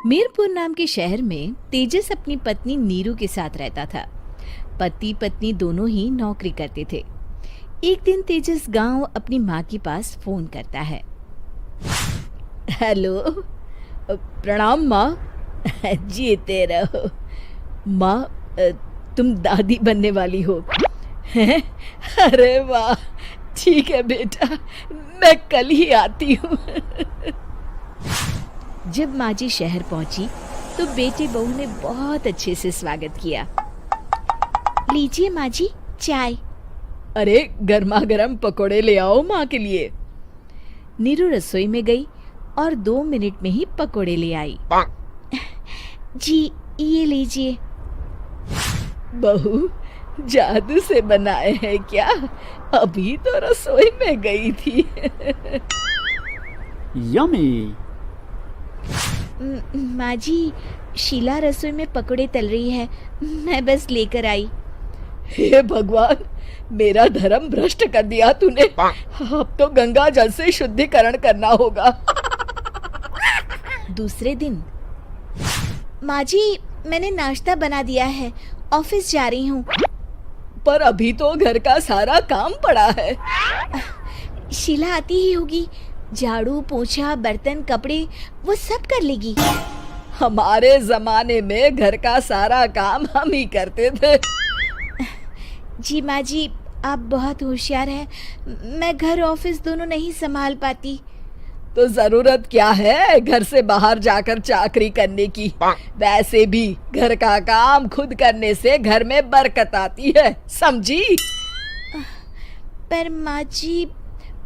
मीरपुर नाम के शहर में तेजस अपनी पत्नी नीरू के साथ रहता था। पति पत्नी दोनों ही नौकरी करते थे। एक दिन तेजस गांव अपनी माँ के पास फोन करता है। हेलो, प्रणाम माँ। जीते रहो माँ, तुम दादी बनने वाली हो हैं? अरे वाह, ठीक है बेटा, मैं कल ही आती हूँ। जब माँ जी शहर पहुंची तो बेटे बहू ने बहुत अच्छे से स्वागत किया। लीजिए माँ जी, चाय। अरे गर्मा गर्म पकोड़े ले आओ माँ के लिए। नीरू रसोई में गई और 2 मिनट में ही पकोड़े ले आई। जी ये लीजिए। बहू, जादू से बनाए हैं क्या? अभी तो रसोई में गई थी। यम्मी। माँ जी, शीला रसोई में पकोड़े तल रही है, मैं बस लेकर आई। हे भगवान, मेरा धर्म भ्रष्ट कर दिया तूने। अब तो गंगा जल से शुद्धिकरण करना होगा। दूसरे दिन, माँ जी मैंने नाश्ता बना दिया है, ऑफिस जा रही हूँ। पर अभी तो घर का सारा काम पड़ा है। शीला आती ही होगी, झाड़ू पोछा बर्तन कपड़े वो सब कर लेगी। हमारे जमाने में घर का सारा काम हम ही करते थे। जी माँ जी, आप बहुत होशियार हैं, मैं घर ऑफिस दोनों नहीं संभाल पाती। तो जरूरत क्या है घर से बाहर जाकर चाकरी करने की? वैसे भी घर का काम खुद करने से घर में बरकत आती है, समझी? पर माँ जी।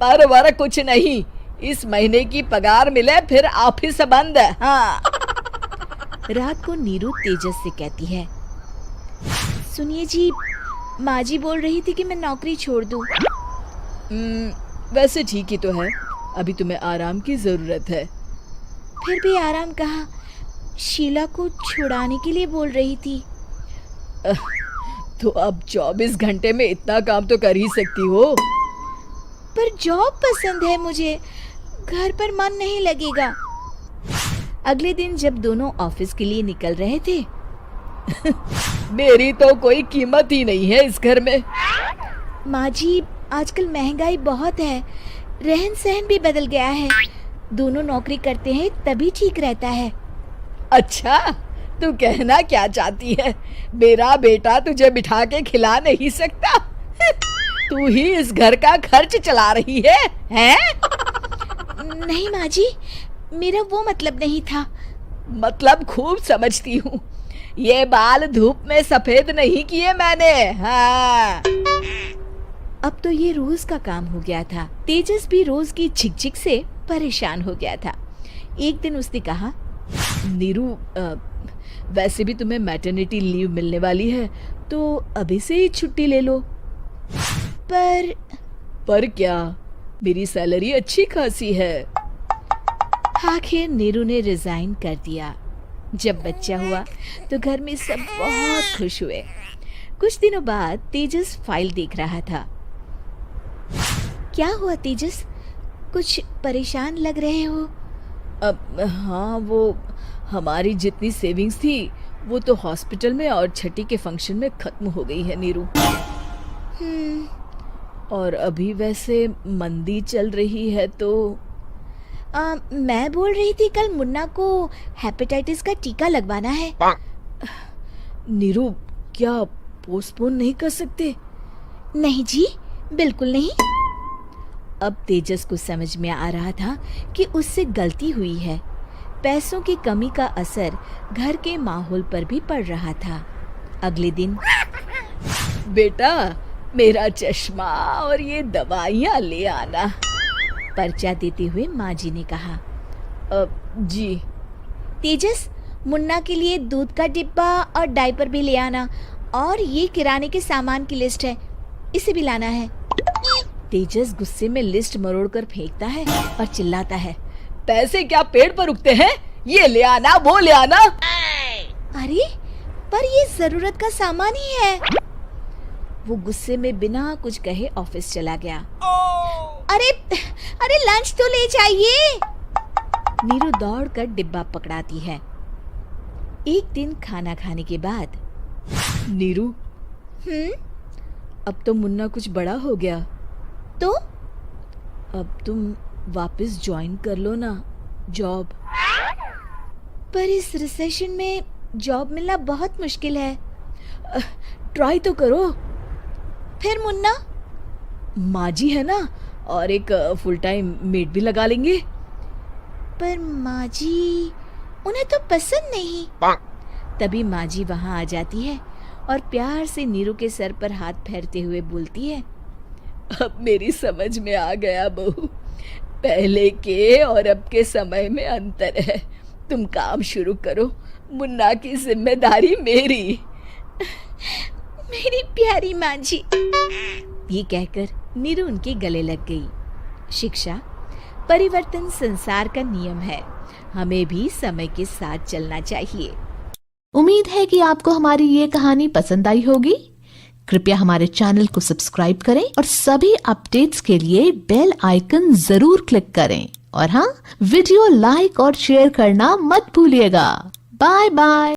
पर वर कुछ नहीं, इस महीने की पगार मिले फिर ऑफिस बंद है। हाँ। रात को नीरू तेजस से कहती है, सुनिए जी, माँ जी बोल रही थी कि मैं नौकरी छोड़ दूं। वैसे ठीक ही तो है, अभी तुम्हें आराम की जरूरत है। फिर भी आराम कहाँ, शीला को छुड़ाने के लिए बोल रही थी। तो अब 24 घंटे में इतना काम तो कर ही सकती हो। पर जॉब पसंद है मुझे, घर पर मन नहीं लगेगा। अगले दिन जब दोनों ऑफिस के लिए निकल रहे थे, मेरी तो कोई कीमत ही नहीं है इस घर में। माँ जी, आजकल महंगाई बहुत है, रहन सहन भी बदल गया है, दोनों नौकरी करते हैं तभी ठीक रहता है। अच्छा, तू कहना क्या चाहती है? मेरा बेटा तुझे बिठा के खिला नहीं सकता? तू ही इस घर का खर्च चला रही है, हैं? नहीं माँ जी, मेरा वो मतलब नहीं था। मतलब खूब समझती हूँ, ये बाल धूप में सफेद नहीं किए मैंने। हाँ। अब तो ये रोज का काम हो गया था। तेजस भी रोज की झिकझिक से परेशान हो गया था। एक दिन उसने कहा, नीरू, वैसे भी तुम्हें मैटरनिटी लीव मिलने वाली है, तो अभी से ही छुट्टी ले लो। पर क्या, मेरी सैलरी अच्छी खासी है। आखिर नीरू ने रिजाइन कर दिया। जब बच्चा हुआ तो घर में सब बहुत खुश हुए। कुछ दिनों बाद तेजस फाइल देख रहा था। क्या हुआ तेजस, कुछ परेशान लग रहे हो? हाँ, वो हमारी जितनी सेविंग्स थी वो तो हॉस्पिटल में और छठी के फंक्शन में खत्म हो गई है नीरू। और अभी वैसे मंदी चल रही है तो मैं बोल रही थी कल मुन्ना को हेपेटाइटिस का टीका लगवाना है। नीरू, क्या पोस्टपोन नहीं कर सकते? नहीं जी, बिल्कुल नहीं। अब तेजस को समझ में आ रहा था कि उससे गलती हुई है। पैसों की कमी का असर घर के माहौल पर भी पड़ रहा था। अगले दिन, बेटा मेरा चश्मा और ये दवाइयाँ ले आना, पर्चा देते हुए माँ जी ने कहा। जी। तेजस, मुन्ना के लिए दूध का डिब्बा और डायपर भी ले आना, और ये किराने के सामान की लिस्ट है, इसे भी लाना है। तेजस गुस्से में लिस्ट मरोड़कर फेंकता है और चिल्लाता है, पैसे क्या पेड़ पर उगते हैं? ये ले आना, वो ले आना। अरे पर ये जरूरत का सामान ही है। वो गुस्से में बिना कुछ कहे ऑफिस चला गया। अरे लंच तो ले जाइए। नीरू दौड़कर डिब्बा पकड़ाती है। एक दिन खाना खाने के बाद, नीरू, अब तो मुन्ना कुछ बड़ा हो गया, तो अब तुम वापस ज्वाइन कर लो ना जॉब। पर इस रिसेशन में जॉब मिलना बहुत मुश्किल है। ट्राई तो करो। फिर मुन्ना? माँ जी है ना, और एक फुल टाइम मेड भी लगा लेंगे। पर माँ जी, उन्हें तो पसंद नहीं। तभी माँ जी वहाँ आ जाती है और प्यार से नीरू के सर पर हाथ फेरते हुए बोलती है, अब मेरी समझ में आ गया बहू, पहले के और अब के समय में अंतर है। तुम काम शुरू करो, मुन्ना की जिम्मेदारी मेरी। मेरी प्यारी माँ जी। ये कहकर नीरू उनके गले लग गई। शिक्षा, परिवर्तन संसार का नियम है, हमें भी समय के साथ चलना चाहिए। उम्मीद है कि आपको हमारी ये कहानी पसंद आई होगी। कृपया हमारे चैनल को सब्सक्राइब करें और सभी अपडेट्स के लिए बेल आइकन जरूर क्लिक करें। और हाँ, वीडियो लाइक और शेयर करना मत भूलिएगा। Bye bye.